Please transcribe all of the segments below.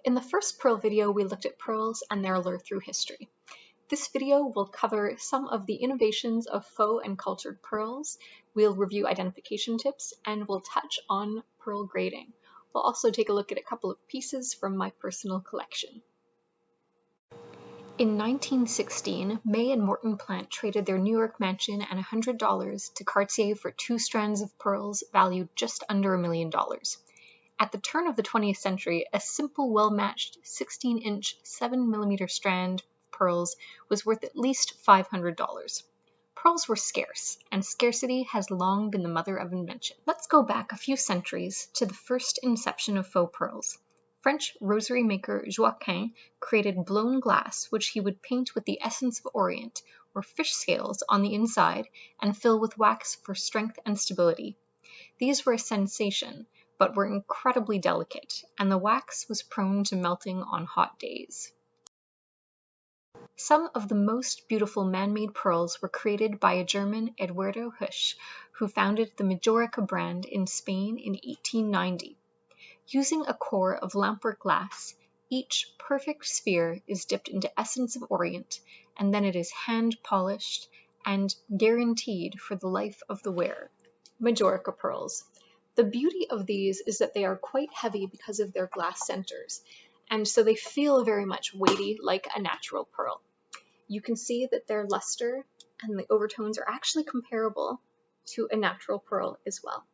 In the first pearl video, we looked at pearls and their allure through history. This video will cover some of the innovations of faux and cultured pearls. We'll review identification tips and we'll touch on pearl grading. We'll also take a look at a couple of pieces from my personal collection. In 1916, May and Morton Plant traded their New York mansion and $100 to Cartier for 2 strands of pearls valued just under $1 million. At the turn of the 20th century, a simple, well-matched 16-inch, 7mm strand of pearls was worth at least $500. Pearls were scarce, and scarcity has long been the mother of invention. Let's go back a few centuries to the first inception of faux pearls. French rosary maker Joachim created blown glass, which he would paint with the essence of Orient, or fish scales, on the inside and fill with wax for strength and stability. These were a sensation, but were incredibly delicate, and the wax was prone to melting on hot days. Some of the most beautiful man-made pearls were created by a German, Eduardo Husch, who founded the Majorca brand in Spain in 1890. Using a core of lampwork glass, each perfect sphere is dipped into essence of Orient, and then it is hand-polished and guaranteed for the life of the wearer. Majorca pearls. The beauty of these is that they are quite heavy because of their glass centers, and so they feel very much weighty like a natural pearl. You can see that their luster and the overtones are actually comparable to a natural pearl as well.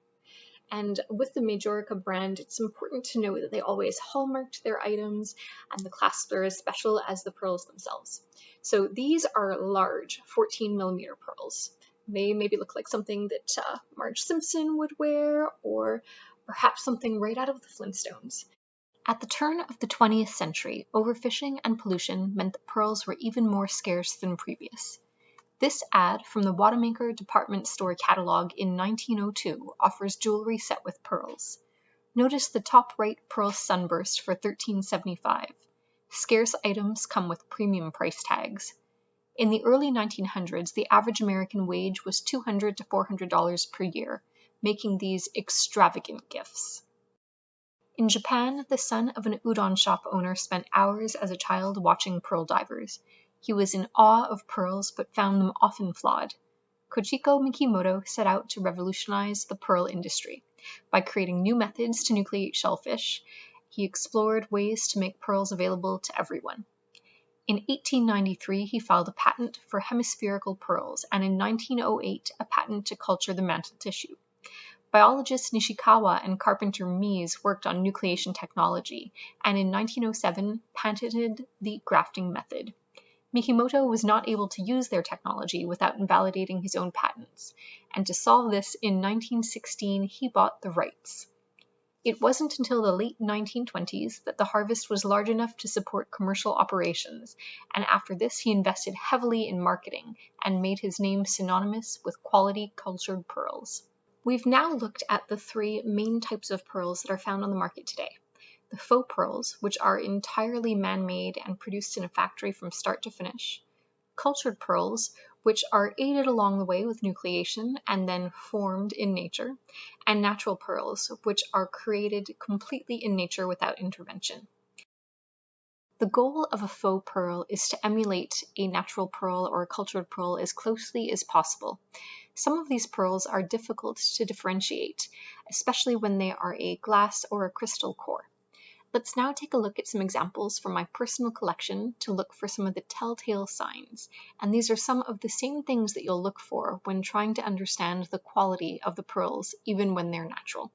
And with the Majorca brand, it's important to note that they always hallmarked their items, and the clasps are as special as the pearls themselves. So these are large 14mm pearls. They maybe look like something that Marge Simpson would wear, or perhaps something right out of the Flintstones. At the turn of the 20th century, overfishing and pollution meant that pearls were even more scarce than previous. This ad from the Wanamaker department store catalog in 1902 offers jewelry set with pearls. Notice the top right pearl sunburst for $13.75. Scarce items come with premium price tags. In the early 1900s, the average American wage was $200 to $400 per year, making these extravagant gifts. In Japan, the son of an udon shop owner spent hours as a child watching pearl divers. He was in awe of pearls, but found them often flawed. Kochiko Mikimoto set out to revolutionize the pearl industry. By creating new methods to nucleate shellfish, he explored ways to make pearls available to everyone. In 1893, he filed a patent for hemispherical pearls, and in 1908, a patent to culture the mantle tissue. Biologists Nishikawa and carpenter Mies worked on nucleation technology, and in 1907 patented the grafting method. Mikimoto was not able to use their technology without invalidating his own patents, and to solve this in 1916 he bought the rights. It wasn't until the late 1920s that the harvest was large enough to support commercial operations, and after this he invested heavily in marketing and made his name synonymous with quality cultured pearls. We've now looked at the 3 main types of pearls that are found on the market today. The faux pearls, which are entirely man-made and produced in a factory from start to finish. Cultured pearls, which are aided along the way with nucleation and then formed in nature, and natural pearls, which are created completely in nature without intervention. The goal of a faux pearl is to emulate a natural pearl or a cultured pearl as closely as possible. Some of these pearls are difficult to differentiate, especially when they are a glass or a crystal core. Let's now take a look at some examples from my personal collection to look for some of the telltale signs, and these are some of the same things that you'll look for when trying to understand the quality of the pearls, even when they're natural.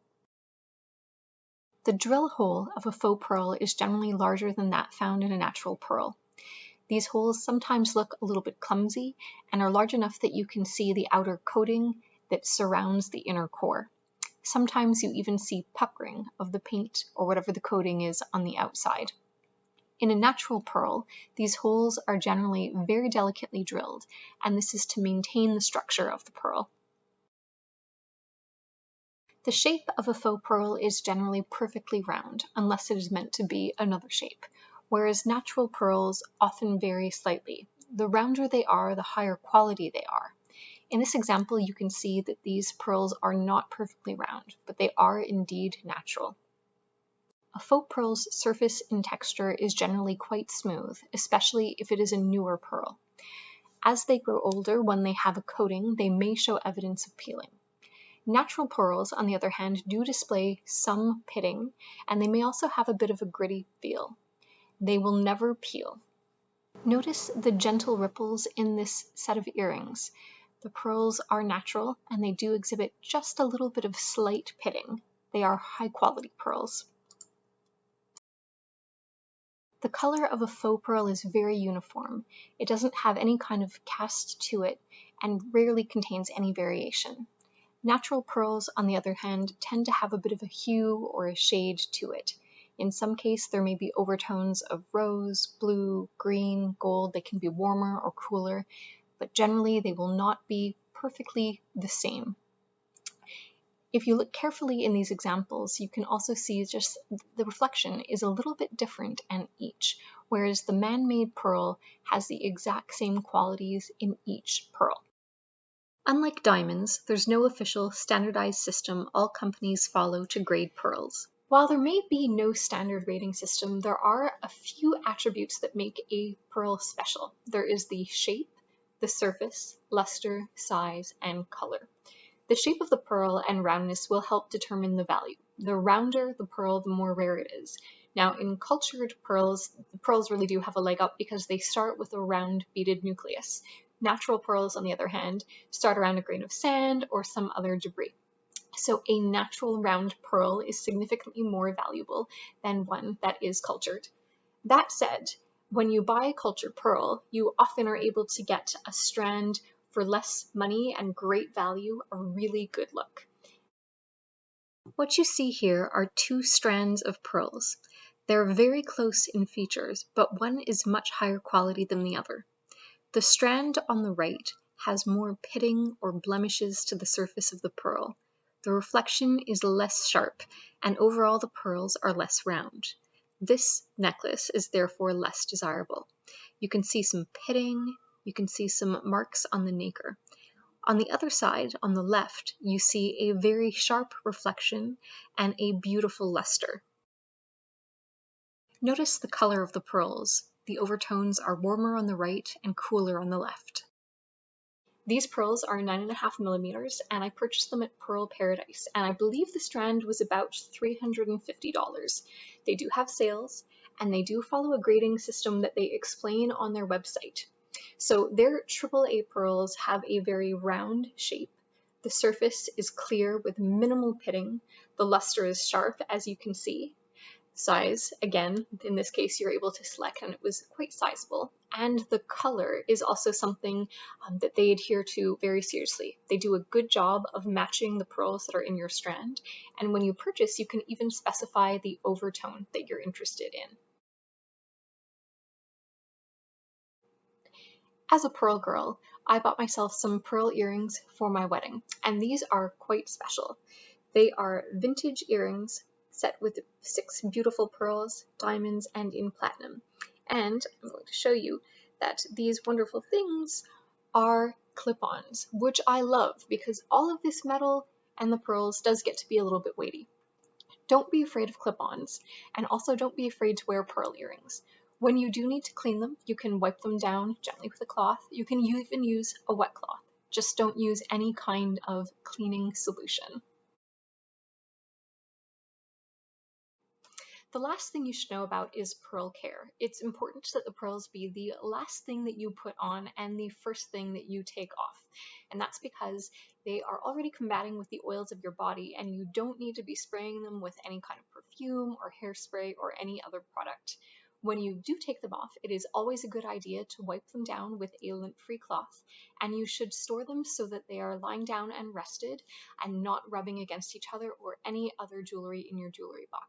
The drill hole of a faux pearl is generally larger than that found in a natural pearl. These holes sometimes look a little bit clumsy and are large enough that you can see the outer coating that surrounds the inner core. Sometimes you even see puckering of the paint or whatever the coating is on the outside. In a natural pearl, these holes are generally very delicately drilled, and this is to maintain the structure of the pearl. The shape of a faux pearl is generally perfectly round, unless it is meant to be another shape, whereas natural pearls often vary slightly. The rounder they are, the higher quality they are. In this example, you can see that these pearls are not perfectly round, but they are indeed natural. A faux pearl's surface and texture is generally quite smooth, especially if it is a newer pearl. As they grow older, when they have a coating, they may show evidence of peeling. Natural pearls, on the other hand, do display some pitting, and they may also have a bit of a gritty feel. They will never peel. Notice the gentle ripples in this set of earrings. The pearls are natural, and they do exhibit just a little bit of slight pitting. They are high-quality pearls. The color of a faux pearl is very uniform. It doesn't have any kind of cast to it and rarely contains any variation. Natural pearls, on the other hand, tend to have a bit of a hue or a shade to it. In some case, there may be overtones of rose, blue, green, gold. They can be warmer or cooler, but generally they will not be perfectly the same. If you look carefully in these examples, you can also see just the reflection is a little bit different in each, whereas the man-made pearl has the exact same qualities in each pearl. Unlike diamonds, there's no official standardized system all companies follow to grade pearls. While there may be no standard rating system, there are a few attributes that make a pearl special. There is the shape, the surface, luster, size, and color. The shape of the pearl and roundness will help determine the value. The rounder the pearl, the more rare it is. Now, in cultured pearls, the pearls really do have a leg up because they start with a round beaded nucleus. Natural pearls, on the other hand, start around a grain of sand or some other debris. So a natural round pearl is significantly more valuable than one that is cultured. That said, when you buy a cultured pearl, you often are able to get a strand for less money and great value, a really good look. What you see here are two strands of pearls. They're very close in features, but one is much higher quality than the other. The strand on the right has more pitting or blemishes to the surface of the pearl. The reflection is less sharp, and overall the pearls are less round. This necklace is therefore less desirable. You can see some pitting, you can see some marks on the nacre. On the other side, on the left, you see a very sharp reflection and a beautiful luster. Notice the color of the pearls. The overtones are warmer on the right and cooler on the left. These pearls are 9.5 millimeters, and I purchased them at Pearl Paradise, and I believe the strand was about $350. They do have sales, and they do follow a grading system that they explain on their website. So their AAA pearls have a very round shape. The surface is clear with minimal pitting. The luster is sharp, as you can see. Size, again, in this case you're able to select, and it was quite sizable. And the color is also something that they adhere to very seriously. They do a good job of matching the pearls that are in your strand, and when you purchase, you can even specify the overtone that you're interested in. As a pearl girl, I bought myself some pearl earrings for my wedding, and these are quite special. They are vintage earrings set with 6 beautiful pearls, diamonds, and in platinum. And I'm going to show you that these wonderful things are clip-ons, which I love because all of this metal and the pearls does get to be a little bit weighty. Don't be afraid of clip-ons, and also don't be afraid to wear pearl earrings. When you do need to clean them, you can wipe them down gently with a cloth. You can even use a wet cloth. Just don't use any kind of cleaning solution. The last thing you should know about is pearl care. It's important that the pearls be the last thing that you put on and the first thing that you take off. And that's because they are already combating with the oils of your body, and you don't need to be spraying them with any kind of perfume or hairspray or any other product. When you do take them off, it is always a good idea to wipe them down with a lint-free cloth, and you should store them so that they are lying down and rested and not rubbing against each other or any other jewelry in your jewelry box.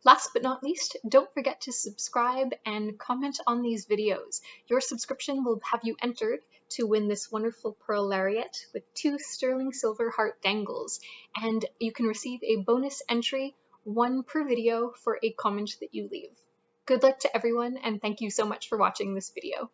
Last but not least, don't forget to subscribe and comment on these videos. Your subscription will have you entered to win this wonderful pearl lariat with 2 sterling silver heart dangles, and you can receive a bonus entry, 1 per video, for a comment that you leave. Good luck to everyone, and thank you so much for watching this video.